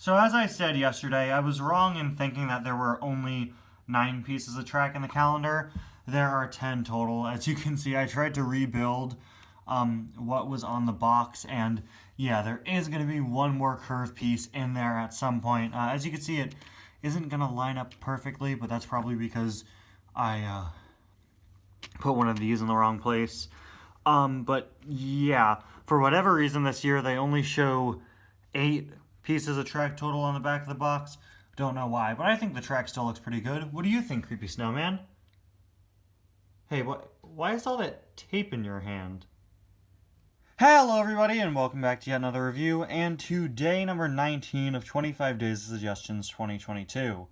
So as I said yesterday, I was wrong in thinking that there were only 9 pieces of track in the calendar. There are 10 total. As you can see, I tried to rebuild what was on the box, and yeah, there is going to be one more curve piece in there at some point. As you can see, it isn't going to line up perfectly, but that's probably because I put one of these in the wrong place. But yeah, for whatever reason this year, they only show 8 pieces of track total on the back of the box. Don't know why, but I think the track still looks pretty good. What do you think, Creepy Snowman? Hey, why is all that tape in your hand? Hello everybody, and welcome back to yet another review, and to day number 19 of 25 Days of Suggestions 2022.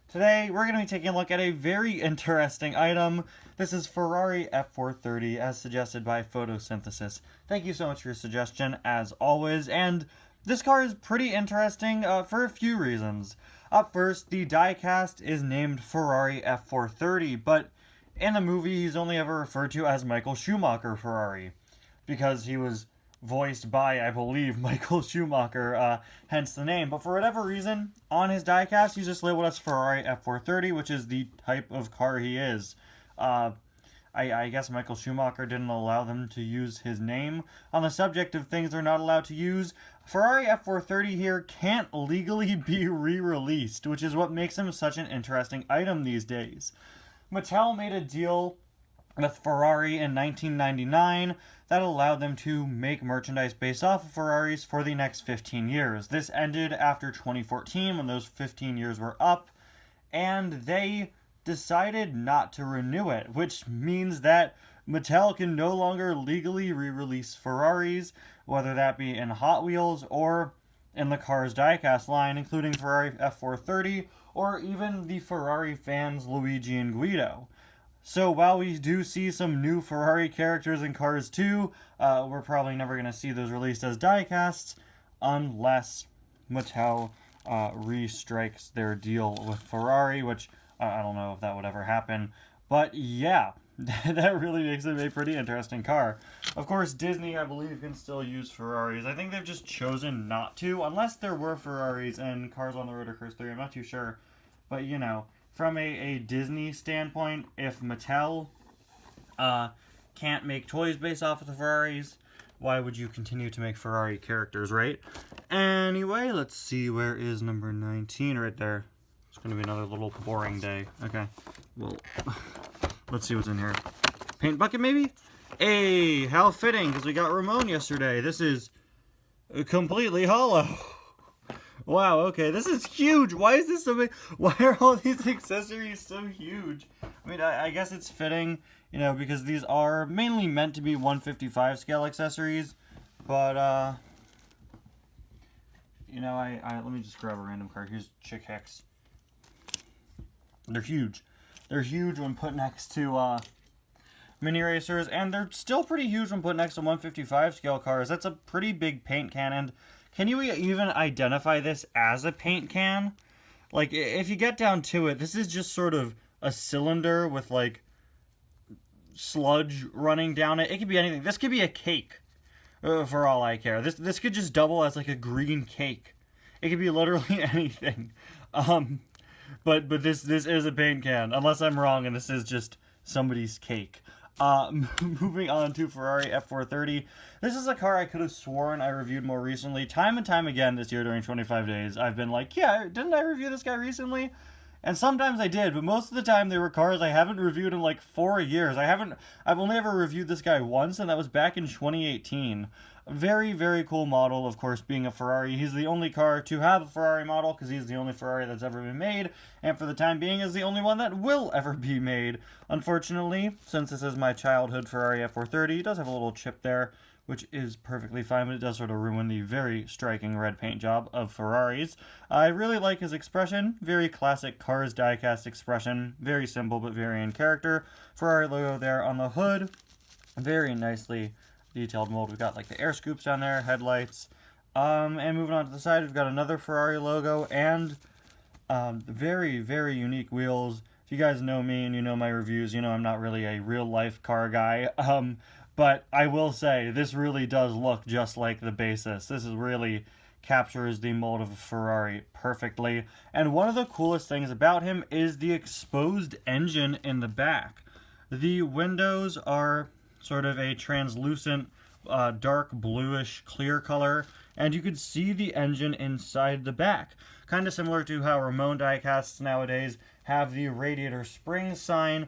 Today, we're going to be taking a look at a very interesting item. This is Ferrari F430, as suggested by Photosynthesis. Thank you so much for your suggestion, as always, and this car is pretty interesting for a few reasons. Up first, the diecast is named Ferrari F430, but in the movie, he's only ever referred to as Michael Schumacher Ferrari, because he was voiced by, I believe, Michael Schumacher, hence the name. But for whatever reason, on his diecast, he's just labeled as Ferrari F430, which is the type of car he is. I guess Michael Schumacher didn't allow them to use his name. On the subject of things they're not allowed to use, Ferrari F430 here can't legally be re-released, which is what makes him such an interesting item these days. Mattel made a deal with Ferrari in 1999 that allowed them to make merchandise based off of Ferraris for the next 15 years. This ended after 2014 when those 15 years were up, and they decided not to renew it, which means that Mattel can no longer legally re-release Ferraris, whether that be in Hot Wheels or in the Cars diecast line, including Ferrari F430 or even the Ferrari fans Luigi and Guido. So while we do see some new Ferrari characters in Cars 2, we're probably never going to see those released as diecasts unless Mattel restrikes their deal with Ferrari, which I don't know if that would ever happen. But yeah, that really makes it a pretty interesting car. Of course, Disney, I believe, can still use Ferraris. I think they've just chosen not to, unless there were Ferraris in Cars on the Road or Cars 3. I'm not too sure. But, you know, from a Disney standpoint, if Mattel can't make toys based off of the Ferraris, why would you continue to make Ferrari characters, right? Anyway, let's see, where is number 19? Right there. It's going to be another little boring day. Okay, well, let's see what's in here. Paint bucket, maybe? Hey, how fitting, because we got Ramon yesterday. This is completely hollow. Wow, okay, this is huge. Why is this so big? Why are all these accessories so huge? I mean, I guess it's fitting, you know, because these are mainly meant to be 155 scale accessories. But, you know, let me just grab a random card. Here's Chick Hicks. They're huge. They're huge when put next to mini racers, and they're still pretty huge when put next to 155 scale cars. That's a pretty big paint can, and can you even identify this as a paint can? Like, if you get down to it, this is just sort of a cylinder with, like, sludge running down it. It could be anything. This could be a cake, for all I care. This could just double as, like, a green cake. It could be literally anything. But this is a paint can, unless I'm wrong and this is just somebody's cake. Moving on to Ferrari F430. This is a car I could have sworn I reviewed more recently. Time and time again this year during 25 days, I've been like, yeah, didn't I review this guy recently? And sometimes I did, but most of the time they were cars I haven't reviewed in like 4 years. I've only ever reviewed this guy once, and that was back in 2018. Very, very cool model, of course, being a Ferrari. He's the only car to have a Ferrari model, because he's the only Ferrari that's ever been made, and for the time being is the only one that will ever be made. Unfortunately, since this is my childhood Ferrari F430, it does have a little chip there, which is perfectly fine, but it does sort of ruin the very striking red paint job of Ferraris. I really like his expression. Very classic Cars diecast expression. Very simple, but very in character. Ferrari logo there on the hood. Very nicely detailed mold. We've got like the air scoops down there, headlights. And moving on to the side, we've got another Ferrari logo and very, very unique wheels. If you guys know me and you know my reviews, you know I'm not really a real-life car guy. But I will say, this really does look just like the basis. This is really captures the mold of a Ferrari perfectly. And one of the coolest things about him is the exposed engine in the back. The windows are sort of a translucent, dark bluish clear color, and you could see the engine inside the back. Kind of similar to how Ramon diecasts nowadays have the radiator spring sign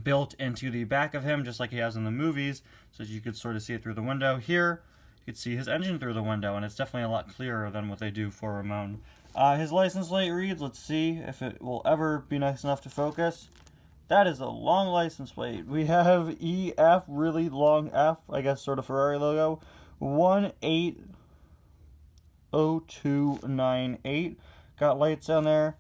built into the back of him, just like he has in the movies, so you could sort of see it through the window. Here, you could see his engine through the window, and it's definitely a lot clearer than what they do for Ramon. His license plate reads, let's see if it will ever be nice enough to focus. That is a long license plate. We have EF, really long F, I guess sort of Ferrari logo, 180298. Got lights down there.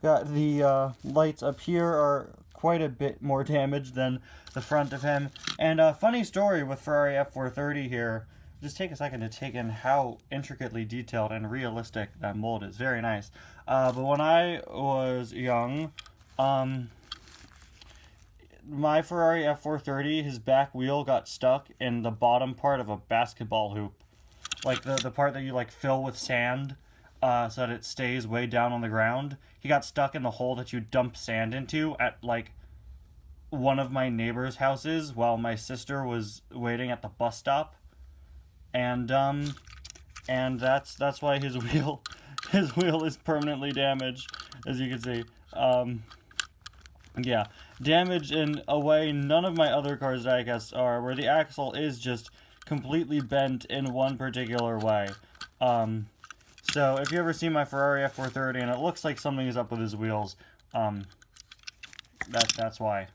Got the lights up here are quite a bit more damaged than the front of him. And a funny story with Ferrari F430 here. Just take a second to take in how intricately detailed and realistic that mold is. Very nice. But when I was young, my Ferrari F430, his back wheel got stuck in the bottom part of a basketball hoop. Like the part that you like fill with sand so that it stays way down on the ground. He got stuck in the hole that you dump sand into at like one of my neighbor's houses while my sister was waiting at the bus stop. And that's why his wheel is permanently damaged, as you can see. Yeah, damaged in a way none of my other cars' diecasts are, where the axle is just completely bent in one particular way. So if you ever see my Ferrari F430 and it looks like something is up with his wheels, that's why.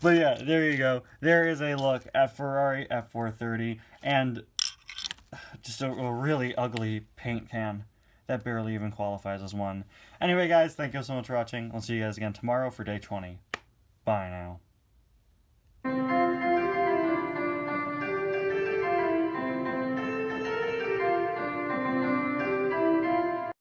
But yeah, there you go. There is a look at Ferrari F430 and just a really ugly paint can that barely even qualifies as one. Anyway, guys, thank you so much for watching. I'll see you guys again tomorrow for day 20. Bye now.